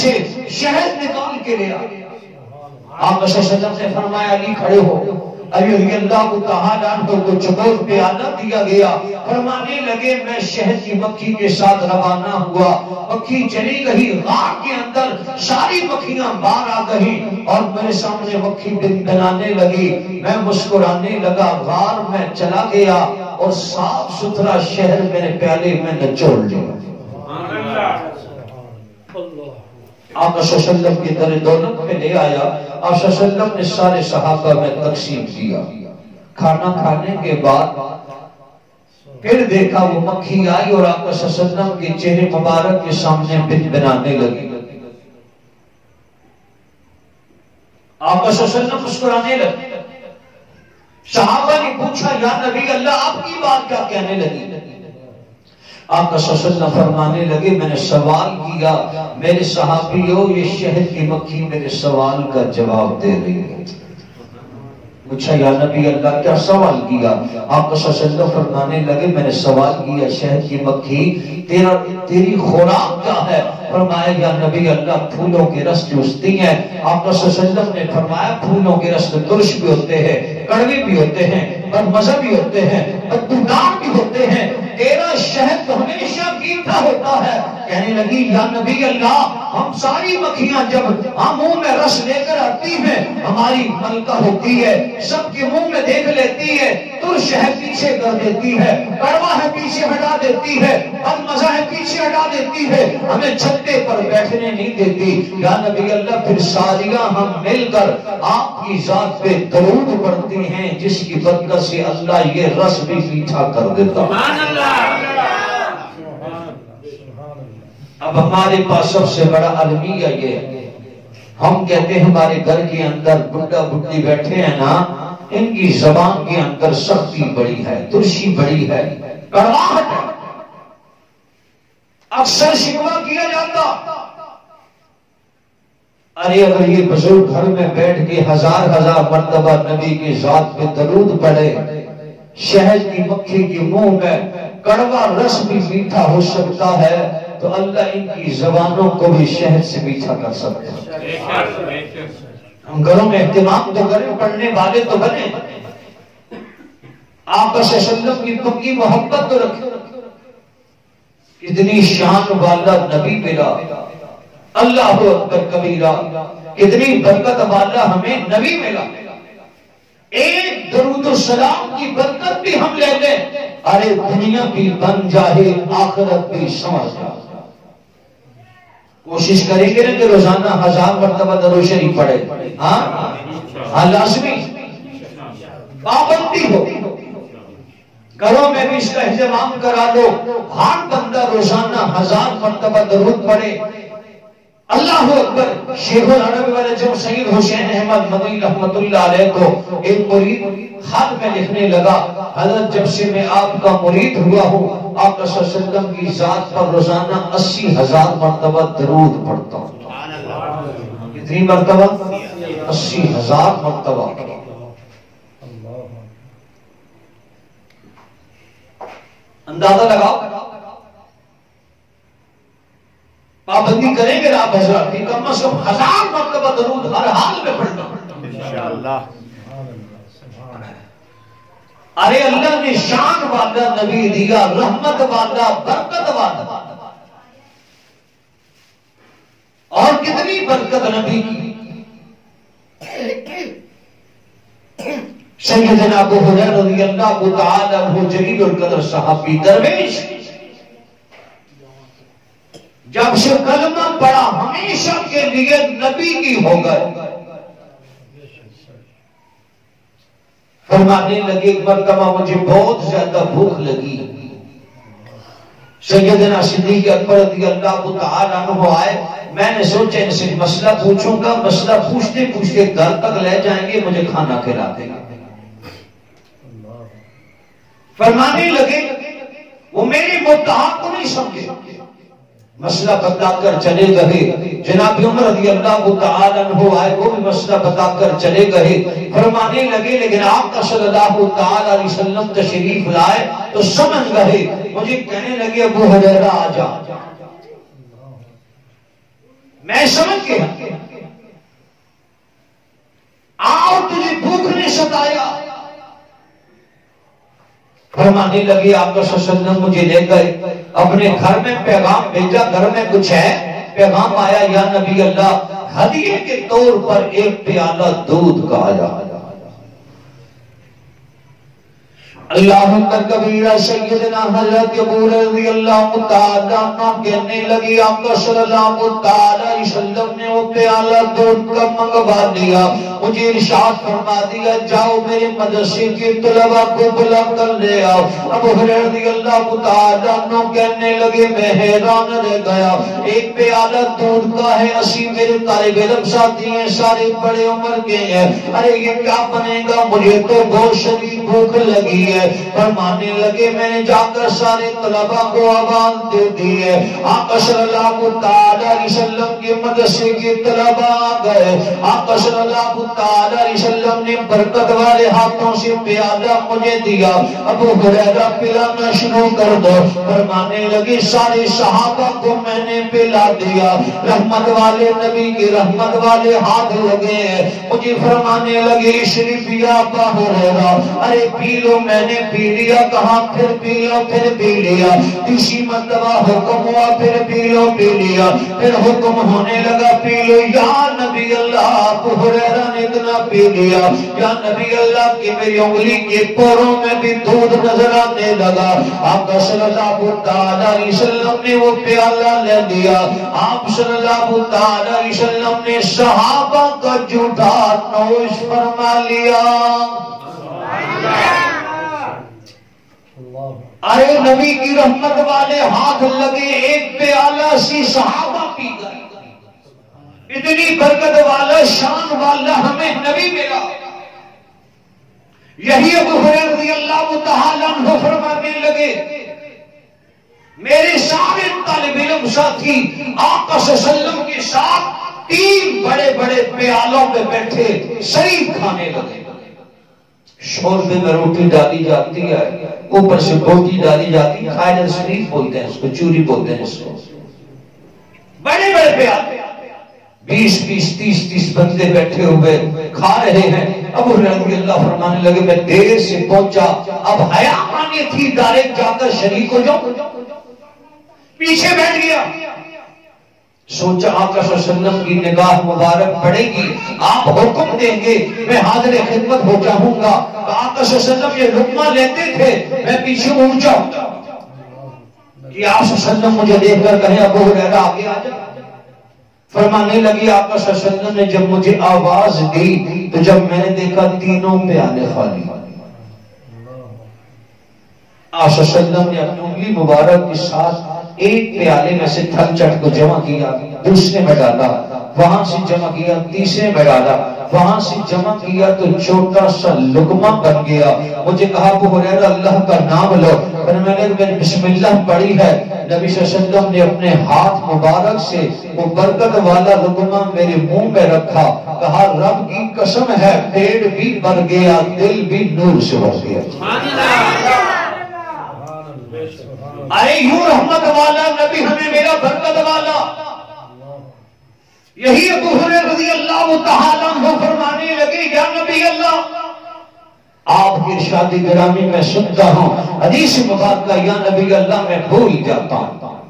سے شہد نکال کے لیا۔ آپ صلی اللہ علیہ وسلم نے فرمایا علی کھڑے ہو۔ علی رضی اللہ تعالیٰ عنہ کو چکور پیالہ دیا گیا۔ فرمانے لگے میں شہد کی مکھی کے ساتھ روانہ ہوا، مکھی چلی گئی، غار کے اندر ساری مکھیاں باہر آ گئی اور میرے سامنے مکھی بنانے لگی۔ میں مسکرانے لگا، غار میں چلا گیا اور صاف ستھرا شہد میرے پیالے میں نچوڑ لیا۔ آپ صلی اللہ علیہ وسلم کی در دولت میں لے آیا۔ آپ صلی اللہ علیہ وسلم نے سارے صحابہ میں تقسیم کیا۔ کھانا کھانے کے بعد پھر دیکھا وہ مکھی آئی اور آپ صلی اللہ علیہ وسلم کے چہرے مبارک کے سامنے بن بنانے لگی۔ آپ صلی اللہ علیہ وسلم مسکرانے لگے۔ صحابہ نے پوچھا یا نبی اللہ آپ کی بات کیا کہنے لگی؟ آپ صلی اللہ علیہ وسلم فرمانے لگے میں نے سوال کیا، میرے صحابیوں یہ شہد کی مکھی میرے سوال کا جواب دے رہی ہے۔ پوچھا یا نبی اللہ کیا سوال کیا؟ آپ صلی اللہ علیہ وسلم فرمانے لگے میں نے سوال کیا شہد کی مکھی تیری خوراک کیا ہے؟ فرمایا یا نبی اللہ پھولوں کے رس چوستی ہیں۔ آپ صلی اللہ علیہ وسلم نے فرمایا پھولوں کے رس ترش بھی ہوتے ہیں، کڑوے بھی ہوتے ہیں، بدمزہ بھی ہوتے ہیں، بدبودار بھی ہوتے ہیں، تیرا شہد تو ہمیشہ میٹھا ہوتا ہے۔ کہنے لگی یا نبی اللہ ہم ساری مکھیاں جب ہم منہ میں رس لے کر آتی ہیں ہماری ملکہ ہوتی ہے، سب کے منہ میں دیکھ لیتی ہے، ترش ہے پیچھے کر دیتی ہے، کڑوا ہے پیچھے ہٹا دیتی ہے، بدمزہ ہے پیچھے ہٹا دیتی ہے، ہمیں چھتے پر بیٹھنے نہیں دیتی۔ یا نبی اللہ پھر ساریاں ہم مل کر آپ کی ذات پہ درود پڑھتی ہیں جس کی برکت سے اللہ یہ رس بھی میٹھا کر دیتا۔ اب ہمارے پاس سب سے بڑا المیہ یہ ہے، ہم کہتے ہیں ہمارے گھر کے اندر بڈھا بڈھی بیٹھے ہیں نا، ان کی زبان کے اندر سختی بڑی ہے، ترشی بڑی ہے، کڑواہٹ ہے۔ اکثر شکوہ کیا جاتا ارے اگر یہ بزرگ گھر میں بیٹھ کے ہزار مرتبہ نبی کی ذات پہ درود پڑھے، شہد کی مکھی کے منہ میں کڑوا رس بھی میٹھا ہو سکتا ہے تو اللہ ان کی زبانوں کو بھی شہد سے میٹھا کر سکتا ہے۔ ہم گھروں میں اہتمام تو کریں، پڑھنے والے تو بنے، آپ صلی اللہ علیہ وسلم کی پکی محبت تو رکھیں۔ کتنی شان والا نبی ملا، اللہ اکبر کبیرہ، کتنی برکت والا ہمیں نبی ملا۔ ایک درود و سلام کی برکت بھی ہم لے لیں، ارے دنیا بھی بن جائے آخرت بھی سمجھ جائے۔ کوشش کریں گے کہ روزانہ 1000 مرتبہ درود شریف پڑھے، ہاں لازمی پابندی ہو، گھروں میں بھی اس کا اہتمام کرا دو، ہر بندہ روزانہ 1000 مرتبہ درود پڑھے۔ اللہ اکبر۔ شیخ العرب والے جب سید حسین احمد مدنی رحمت اللہ علیہ کو ایک مرید خط میں لکھنے لگا، حضرت جب سے میں آپ کا مرید ہوا ہوں آپ صلی اللہ علیہ وسلم کی ذات پر روزانہ 80,000 مرتبہ درود پڑھتا ہوں۔ کتنی مرتبہ؟ 80,000 مرتبہ۔ اندازہ لگاؤ، پابندی کریں گے آپ حضرات کی کم از کم 1000 مرتبہ درود ہر حال میں پڑھنا۔ انشاءاللہ۔ ارے اللہ نے شان والا نبی دیا، رحمت والا، برکت والا، اور کتنی برکت نبی کی۔ سیدنا ابو ہریرہ رضی اللہ تعالی عنہ جلیل القدر صحابی درویش، جب سے کلمہ پڑھا ہمیشہ کے لیے نبی کی ہو گئے۔ فرمانے لگے ایک مرتبہ مجھے بہت زیادہ بھوک لگی، سیدنا صدیق اکبر رضی اللہ تعالی عنہ آئے، میں نے سوچا ان سے مسئلہ پوچھوں گا، مسئلہ پوچھتے پوچھتے گھر تک لے جائیں گے، مجھے کھانا کھلا دیں گے۔ فرمانے لگے وہ میری مدعا کو نہیں سمجھے، مسئلہ بتا کر چلے گئے۔ جناب عمر رضی اللہ تعالی عنہ آئے، وہ بھی مسئلہ بتا کر چلے گئے۔ فرمانے لگے لیکن آپ کا صلی اللہ تعالی علیہ وسلم تشریف لائے تو سمجھ گئے، مجھے کہنے لگے ابو ہریرہ آ جا۔ میں سمجھ گیا آؤ تجھے بھوک نے ستایا. فرمانے لگی آقا صلی اللہ علیہ وسلم مجھے لے گئے اپنے گھر میں پیغام بھیجا, گھر میں کچھ ہے. پیغام آیا یا نبی اللہ ہدیے کے طور پر ایک پیالہ دودھ کا آیا. اللہ اکبر کبیرہ. سیدنا حضرت ابو رضی اللہ تعالیٰ عنہ کہنے لگی آقا صلی اللہ تعالیٰ علیہ وسلم نے وہ پیالہ دودھ کا منگوا دیا. مجھے ارشاد فرما دیا جاؤ میرے مدرسے کے طلباء کو بلا کر لے آؤ. ابو رضی اللہ تعالیٰ عنہ کہنے لگے میں حیران رہ گیا, ایک پیالہ دودھ کا ہے, اسی میرے طالب علم ساتھی ہیں, سارے بڑے عمر کے ہیں, ارے یہ کیا بنے گا, مجھے تو بہت شدید بھوک لگی ہے. فرمانے لگے میں نے جا کر سارے طلباء کو آواز دے دی ہے. آقا صلی اللہ تعالی علیہ وسلم کے مدرسے کے طلباء آ گئے. آقا صلی اللہ تعالی علیہ وسلم نے برکت والے ہاتھوں سے پیالہ مجھے دیا. ابو ہریرہ پلانا شروع کر دو. فرمانے لگے سارے صحابہ کو میں نے پلا دیا. رحمت والے نبی کے رحمت والے ہاتھ لگے ہیں. مجھے فرمانے لگے شریف یا ابا ہریرہ ارے پی لو. میں نے پی لیا. کہاں پھر پی لو, پھر پی لیا. تیسری مرتبہ حکم ہوا پھر پی لو, پی لیا. پھر حکم ہونے لگا پی لو. یا نبی اللہ ابو ہریرہ نے اتنا پی لیا یا نبی اللہ کی میری انگلی کے پوروں میں بھی دودھ نظر آنے لگا. آقا صلی اللہ تعالی علیہ وسلم نے وہ پیالہ لے لیا. آپ صلی اللہ تعالی علیہ وسلم نے صحابہ کا جھوٹا نوش فرما لیا. ارے نبی کی رحمت والے ہاتھ لگے, ایک پیالہ سی صحابہ پی گئے. اتنی برکت والا شان والا ہمیں نبی ملا. یہی ابو ہریرہ رضی اللہ تعالیٰ عنہ فرمانے لگے میرے سارے طالب علم ساتھی آقا صلی اللہ علیہ وسلم کے ساتھ 3 بڑے بڑے پیالوں پہ بیٹھے شریف کھانے لگے. شوربے میں روٹی ڈالی جاتی ہے, اوپر سے بوٹی ڈالی جاتی ہے, خائر شریف بولتے ہیں اس کو, چوری بولتے ہیں اس کو. بڑے بڑے پیالے 20-20 30-30 بندے بیٹھے ہوئے کھا رہے ہیں. ابو رضی اللہ فرمانے لگے میں دیر سے پہنچا, اب حیا آنی تھی ڈائریکٹ جا کر شریک ہو جاؤ. پیچھے بیٹھ گیا. سوچا آقا صلی اللہ علیہ وسلم کی نگاہ مبارک پڑے گی, آپ حکم دیں گے میں حاضر خدمت ہو جاؤں گا. آقا صلی اللہ علیہ وسلم یہ لقمہ لیتے تھے, میں پیچھے اٹھ جاؤں کہ آپ صلی اللہ علیہ وسلم مجھے دیکھ کر کہیں ابو ہریرہ آگے آ جا. فرمانے لگی آقا صلی اللہ علیہ وسلم نے جب مجھے آواز دی تو جب میں نے دیکھا تینوں پیالے خالی. آپ صلی اللہ علیہ وسلم نے اپنی انگلی مبارک کے ساتھ ایک پیالے میں سے تھل چٹ کو جمع کیا, دوسرے میں ڈالا, وہاں سے جمع کیا, تیسرے میں ڈالا, وہاں سے جمع کیا تو چھوٹا سا لقمہ بن گیا. مجھے کہا ابو ہریرہ اللہ کا نام لو. میں نے بسم اللہ پڑھی ہے. نبی صلی اللہ علیہ وسلم نے اپنے ہاتھ مبارک سے وہ برکت والا لقمہ میرے منہ میں رکھا. کہا رب کی قسم ہے پیٹ بھی بھر گیا, دل بھی نور سے بھر گیا. ارے یوں رحمت والا نبی ہمیں میرا برکت والا. یہی ابو ہریرہ رضی اللہ تعالیٰ عنہ فرمانے لگے یا نبی اللہ آپ کی ارشاد گرامی میں سنتا ہوں, حدیث مبارکہ یا نبی اللہ میں بھول جاتا ہوں.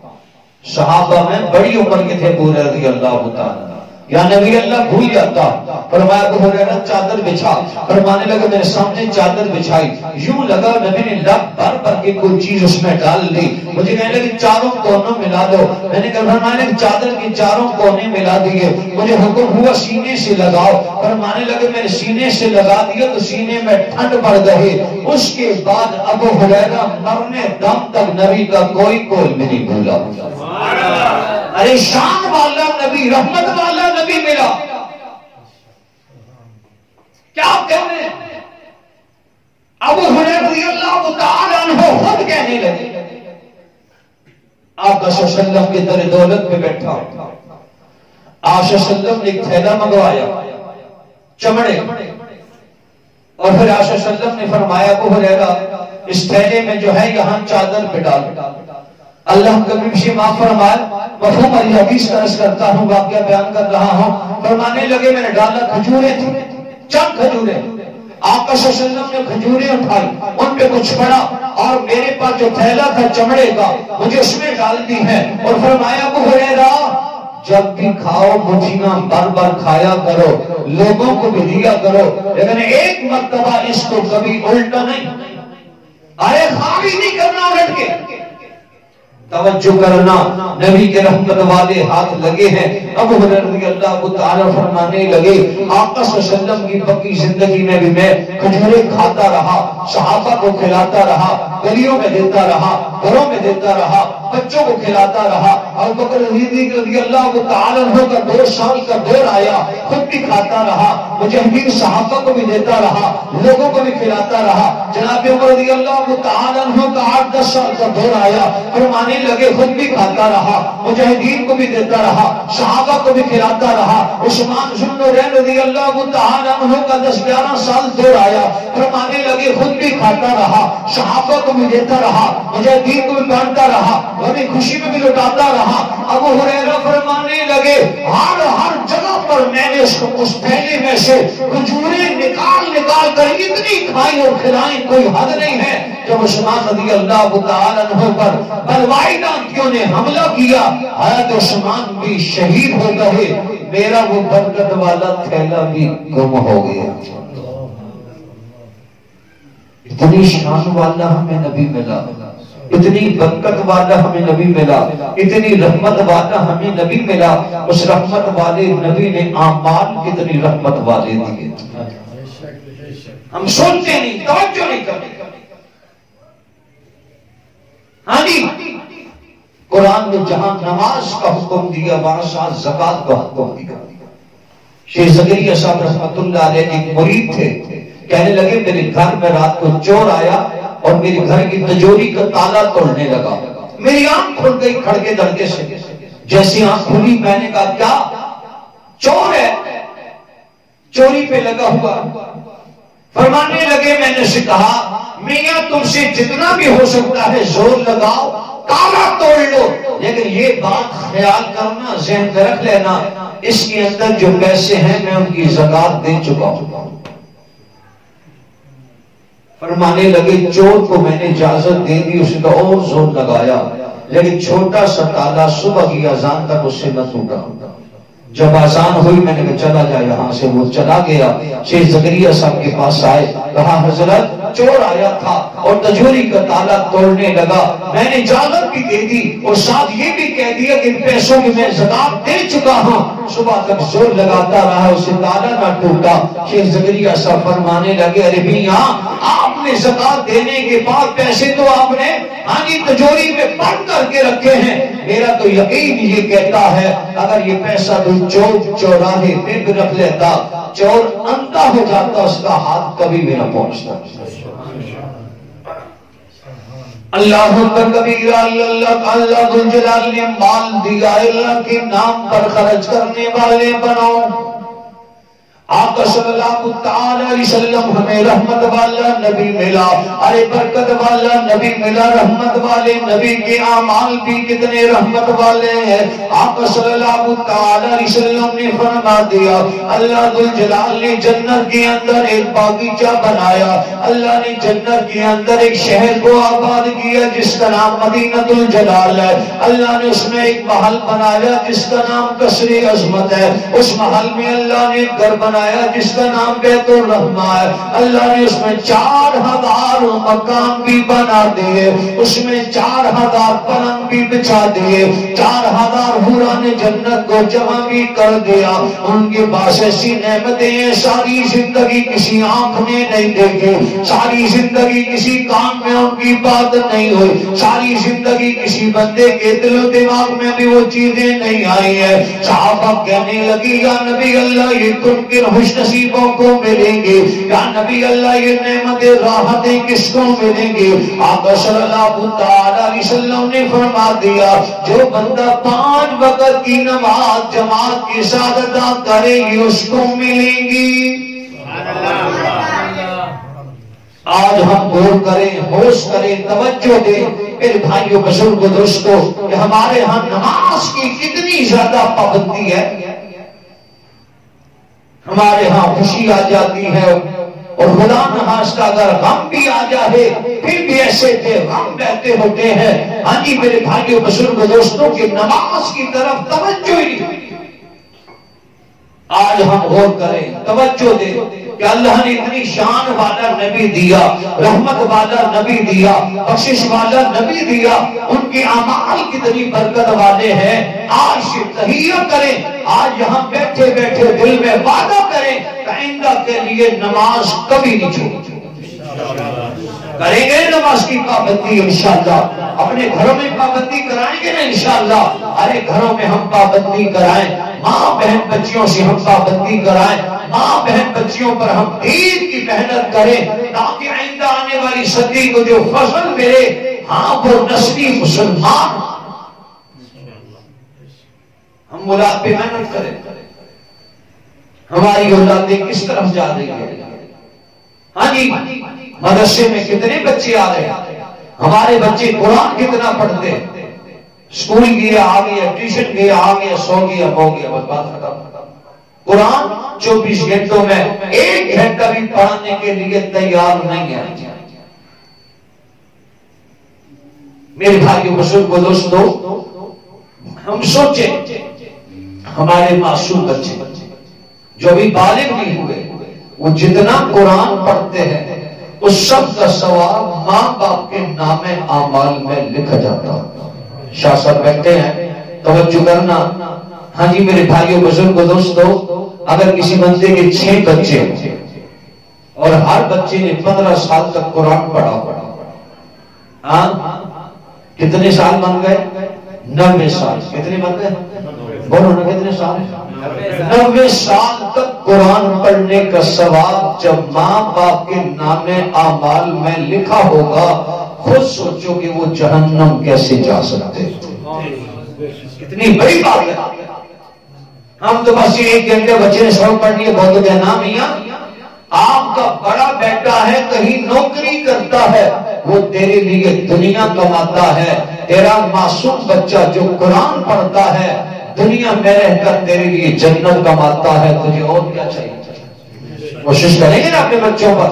صحابہ میں بڑی عمر کے تھے ابو ہریرہ رضی اللہ تعالیٰ, یا نبی اللہ بھول جاتا. فرمایا ابو ہریرہ چادر بچھا. فرمانے لگا میرے سامنے چادر بچھائی, یوں لگا نبی نے لب بھر بھر کے کوئی چیز اس میں ڈال دی. مجھے کہنے لگے چاروں کونوں ملا دو. میں نے کہا فرمانے لگے چادر کے چاروں کونے ملا دیے. مجھے حکم ہوا سینے سے لگاؤ. فرمانے لگے میں نے سینے سے لگا دیا تو سینے میں ٹھنڈ پڑ گئی. اس کے بعد ابو ہریرہ مرنے دم تک نبی کا کوئی قول نہیں بھولا. ارے شان والا نبی, رحمت والا نبی ملا. کیا کہنے ابو ہریرہ رضی اللہ تعالیٰ عنہ خود کہنے لگے آقا صلی اللہ علیہ وسلم کے در دولت پہ بیٹھا. آقا صلی اللہ علیہ وسلم نے ایک تھیلا منگوایا چمڑے, اور پھر آقا صلی اللہ علیہ وسلم نے فرمایا ابو ہریرہ اس تھیلے میں جو ہے یہاں چادر پہ ڈال. اللہ کبھی بھی معاف فرمائے، مفہوم علی حدیث کا عرض کرتا ہوں، واقعہ بیان کر رہا ہوں۔ فرمانے لگے میں نے ڈالا کھجوریں تھی، چند کھجوریں، آقا صلی اللہ علیہ وسلم نے کھجوریں اٹھائی، ان پہ کچھ پڑا اور میرے پاس جو تھیلا تھا چمڑے کا مجھے اس میں ڈال دی ہے، اور فرمایا ابو ہریرہ جب بھی کھاؤ مٹھیاں بار بار کھایا کرو، لوگوں کو بھی دیا کرو، لیکن ایک مرتبہ اس کو کبھی الٹا نہیں، ارے خالی نہیں کرنا الٹ کے، توجہ کرنا۔ نبی کے رحمت والے ہاتھ لگے ہیں۔ ابو ہریرہ رضی اللہ تعالی فرمانے لگے آقا صلی اللہ علیہ وسلم کی بقی زندگی میں بھی میں کھجوریں کھاتا رہا، صحابہ کو کھلاتا رہا، گلیوں میں دیتا رہا، گھروں میں دیتا رہا، بچوں کو کھلاتا رہا۔ ابو بکر رضی اللہ تعالی عنہ کا 2 سال کا دور آیا، خود بھی کھاتا رہا، مجاہدین صحابہ کو بھی دیتا رہا، لوگوں کو بھی کھلاتا رہا۔ جناب عمر رضی اللہ تعالی عنہ کا 8-10 سال کا دور آیا، فرمانے لگے خود بھی کھاتا رہا، مجاہدین کو بھی دیتا رہا، صحابہ کو بھی کھلاتا رہا۔ عثمان ذو النورین رضی اللہ تعالی عنہ کا 10-11 سال دور آیا، فرمانے لگے خود بھی کھاتا رہا، صحابہ کو بھی دیتا رہا، مجاہدین کو بھی بانٹتا رہا، غمی خوشی میں بھی لٹاتا رہا۔ ابو ہریرہ فرمانے لگے ہر جگہ پر میں نے اس تھیلے میں سے کھجوریں نکال کر اتنی کھائی اور کھلائی کوئی حد نہیں ہے۔ جب عثمان رضی اللہ تعالی عنہ پر بلوائی ڈاکیوں نے حملہ کیا، حضرت عثمان بھی شہید ہو گئے، میرا وہ برکت والا تھیلا بھی گم ہو گیا۔ اتنی شان والا ہمیں نبی ملا، اتنی برکت والا ہمیں نبی ملا، اتنی رحمت والا ہمیں نبی ملا۔ اس رحمت والے نبی نے اعمال کتنی رحمت والے دیے، ہم سنتے نہیں، توجہ نہیں کرتے۔ ہاں جی، قرآن نے جہاں نماز کا حکم دیا وہاں ساتھ زکات کا حکم دیا۔ شیخ زکریا صاحب رحمۃ اللہ علیہ ایک مرید تھے، کہنے لگے میرے گھر میں رات کو چور آیا اور میرے گھر کی تجوری کا تالا توڑنے لگا، میری آنکھ کھل گئی کھڑکے دڑکے سے، جیسی آنکھ کھلی میں نے کہا کیا؟ چور ہے، چوری پہ لگا ہوا۔ فرمانے لگے میں نے اسے کہا میاں تم سے جتنا بھی ہو سکتا ہے زور لگاؤ، تالا توڑ لو، لیکن یہ بات خیال کرنا، ذہن میں رکھ لینا، اس کے اندر جو پیسے ہیں میں ان کی زکات دے چکا ہوں۔ فرمانے لگے چور کو میں نے اجازت دے دی، اس کا اور زور لگایا، لیکن چھوٹا سا تالا صبح کی اذان تک اس سے نہ ٹوٹا۔ جب آزان ہوئی میں نے کہا چلا جا یہاں سے، وہ چلا گیا۔ شیخ زکریا صاحب کے پاس آئے، کہا حضرت چور آیا تھا اور تجوری کا تالا توڑنے لگا، میں نے اجازت بھی دے دی اور ساتھ یہ بھی کہہ دیا کہ ان پیسوں کی میں زکات دے چکا ہوں، صبح تک زور لگاتا رہا اسے تالا نہ ٹوٹا۔ شیخ زکریا صاحب فرمانے لگے ارے میاں آپ نے زکات دینے کے بعد پیسے تو آپ نے تجوری میں بند کر کے رکھے ہیں، میرا تو یقین یہ کہتا ہے اگر یہ پیسہ تو چور چوراہے پہ بھی رکھ لیتا، چور اندھا ہو جاتا، اس کا ہاتھ کبھی بھی نہ پہنچتا۔ اللہ اکبر کبیرہ، اللہ ذو الجلال نے مال دیا، اللہ کے نام پر خرچ کرنے والے بنو۔ آقا صلی اللہ تعالی علیہ وسلم ہمیں رحمت والا نبی ملا، ارے برکت والا نبی ملا، رحمت والے نبی کے اعمال بھی کتنے رحمت والے ہیں۔ آقا صلی اللہ تعالی علیہ وسلم نے فرما دیا اللہ ذو الجلال نے جنت کے اندر ایک باغیچہ بنایا، اللہ نے جنت کے اندر ایک شہر کو آباد کیا جس کا نام مدینہ الجلال ہے، اللہ نے اس میں ایک محل بنایا جس کا نام قصر عظمت ہے، اس محل میں اللہ نے گھر بنایا جس کا نام بیت الرحمہ ہے، اللہ نے اس میں 4000 مقام بھی بنا دیے، اس میں 4000 پلنگ بھی بچھا دیے، 4000 حوران جنت کو جمع بھی کر دیا، ان کے پاس ایسی نعمتیں ہیں ساری زندگی کسی آنکھ نے نہیں دیکھے، ساری زندگی کسی کام میں ان کی بات نہیں ہوئی، ساری زندگی کسی بندے کے دل و دماغ میں بھی وہ چیزیں نہیں آئی ہیں۔ صحابہ کہنے لگی یا نبی اللہ یہ تم کے خوش نصیبوں کو ملیں گے، یا نبی اللہ یہ نعمتیں راحتیں کس کو ملیں گے؟ آقا صلی اللہ تعالی علیہ وسلم نے فرما دیا جو بندہ 5 وقت کی نماز جماعت کے ساتھ ادا کرے گی اس کو ملیں گی۔ آج ہم غور کریں، ہوش کریں، توجہ دیں میرے بھائیوں بزرگوں دوستوں کہ ہمارے ہاں نماز کی کتنی زیادہ پابندی ہے۔ ہمارے ہاں خوشی آ جاتی ہے اور خدا نخواستہ اگر غم بھی آ جائے پھر بھی ایسے تھے غم بہتے ہوتے ہیں۔ ہاں جی میرے بھائیوں بزرگوں دوستوں کی نماز کی طرف توجہ ہی نہیں۔ آج ہم غور کریں، توجہ دیں کہ اللہ نے اتنی شان والا نبی دیا، رحمت والا نبی دیا، بخشش والا نبی دیا، ان کے اعمال کتنی برکت والے ہیں۔ آج سے تہیہ کریں، آج یہاں بیٹھے بیٹھے دل میں وعدہ کریں کہ آئندہ کے لیے نماز کبھی نہیں چھوڑیں، کریں گے نماز کی پابندی انشاءاللہ، اپنے گھروں میں پابندی کرائیں گے نا انشاءاللہ، ارے گھروں میں ہم پابندی کرائیں، ماں بہن بچیوں سے ہم پابندی کرائیں، ماں بہن بچیوں پر ہم دین کی محنت کریں تاکہ آئندہ آنے والی صدی کو جو فضل ملے ہاں وہ نسلی مسلمان ہم اولاد پہ محنت کریں۔ ہماری اولادیں کس طرف جا رہی ہے؟ ہاں جی مدرسے میں کتنے بچے آ رہے ہیں، ہمارے بچے قرآن کتنا پڑھتے ہیں، اسکول گیا آ گیا، ٹیوشن گیا آ گیا، سو گیا ہو گیا، بس بات ختم۔ قرآن 24 گھنٹوں میں 1 گھنٹہ بھی پڑھنے کے لیے تیار نہیں ہے۔ میرے بھائیوں بزرگوں دوستوں ہم سوچیں ہمارے معصوم بچے جو ابھی بالغ نہیں ہوئے وہ جتنا قرآن پڑھتے ہیں اس سب کا ثواب ماں باپ کے نام اعمال میں لکھا جاتا ہے۔ شاہ صاحب بیٹھے ہیں، توجہ کرنا۔ ہاں جی میرے بھائیوں بزرگوں دوستوں اگر کسی بندے کے 6 بچے اور ہر بچے نے 15 سال تک قرآن پڑھا، ہاں کتنے سال بن گئے؟ 90 سال۔ کتنے بن گئے؟ بولو نا کتنے سال؟ 90 سال تک قرآن پڑھنے کا ثواب جب ماں باپ کے نام اعمال میں لکھا ہوگا، خود سوچو کہ وہ جہنم کیسے جا سکتے، کتنی بڑی بات ہے۔ ہم تو بس 1 گھنٹے بچے نے سبق پڑھ لیے، بہت کیا نام میاں آپ کا بڑا بیٹا ہے کہیں نوکری کرتا ہے، وہ تیرے لیے دنیا کماتا ہے، تیرا معصوم بچہ جو قرآن پڑھتا ہے دنیا میں رہ کر تیرے لیے جنت کماتا ہے، تجھے اور کیا چاہیے؟ کوشش کریں گے نا اپنے بچوں پر،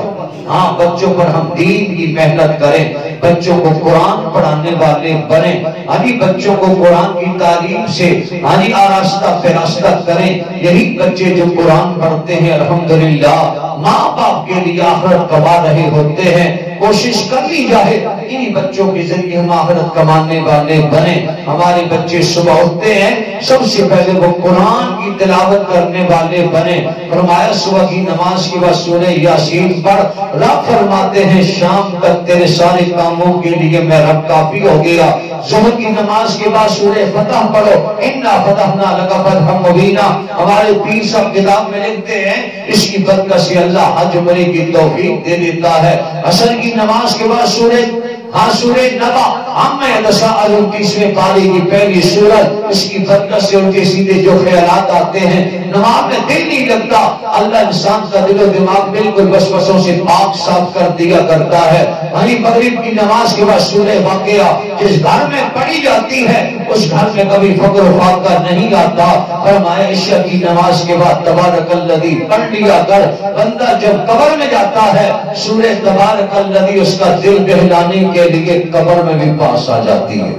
ہاں بچوں پر ہم دین کی محنت کریں، بچوں کو قرآن پڑھانے والے بنیں، ابھی بچوں کو قرآن کی تعلیم سے ابھی آراستہ فراستہ کریں۔ یہی بچے جو قرآن پڑھتے ہیں الحمدللہ ماں باپ کے لیے آخرت کما رہے ہوتے ہیں۔ کوشش کر لی جائے انہی بچوں کے ذریعے ہم آخرت کمانے والے بنیں۔ ہمارے بچے صبح اٹھتے ہیں سب سے پہلے وہ قرآن کی تلاوت کرنے والے بنیں۔ فرمایا صبح کی نماز کے بعد سورہ یاسین پڑھ، رب فرماتے ہیں شام تک تیرے سارے کاموں کے لیے میں رب کافی ہو گیا۔ ظہر کی نماز کے بعد سورہ فتح پڑھو، انا فتحنا لک فتحا مبینا۔ ہمارے پیر صاحب کتاب میں لکھتے ہیں اس کی برکت سے اللہ حج عمرے کی توفیق دے دیتا ہے۔ عصر کی نماز کے بعد سورہ نبا عما یتساءلون 30ویں پارے کی پہلی سورت، اس کی برکت سے ان کے سیدھے جو خیالات آتے ہیں نماز میں دل نہیں لگتا، اللہ انسان کا دل و دماغ بالکل وسوسوں سے پاک صاف کر دیا کرتا ہے۔ وہیں مغرب کی نماز کے بعد سورہ واقعہ جس گھر میں پڑھی جاتی ہے اس گھر میں کبھی فقر و فاقہ نہیں آتا۔ فرمایا عشاء کی نماز کے بعد تبارک الذی پڑھ لیا کر، بندہ جب قبر میں جاتا ہے سورہ تبارک الذی اس کا دل بہلانے کے لیے قبر میں بھی پاس آ جاتی ہے۔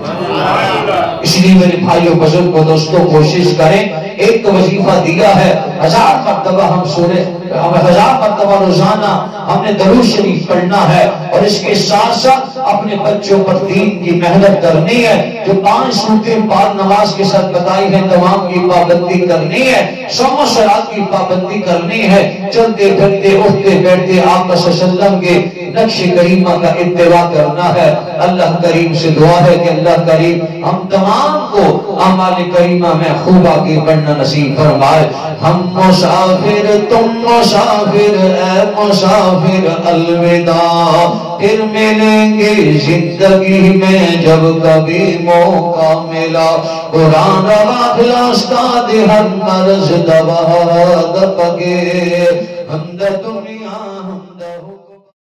اس لیے میرے بھائیوں بزرگوں دوستوں کوشش کریں، ایک تو وظیفہ دیا ہے 1000 مرتبہ ہم 1000 مرتبہ روزانہ ہم نے درود شریف پڑھنا ہے، اور اس کے ساتھ ساتھ اپنے بچوں پر دین کی محنت کرنی ہے۔ جو 5 سنتیں پاک نماز کے ساتھ بتائی ہیں تمام کی پابندی کرنی ہے، صوم و صلات کی پابندی کرنی ہے، چلتے پھرتے اٹھتے بیٹھتے آقا صلی اللہ علیہ وسلم کے نقش کریمہ کا اتباع کرنا ہے۔ اللہ کریم سے دعا ہے کہ اللہ کریم ہم تمام کو اعمال کریمہ میں خوب آگے بڑھنا نصیب فرمائے۔ ہم مسافر تم مسافر اے مسافر الوداع، پھر ملیں گے زندگی میں جب کبھی موقع ملا، قرآن روا استاد ہر مرض دوا دپگے ہم دنیا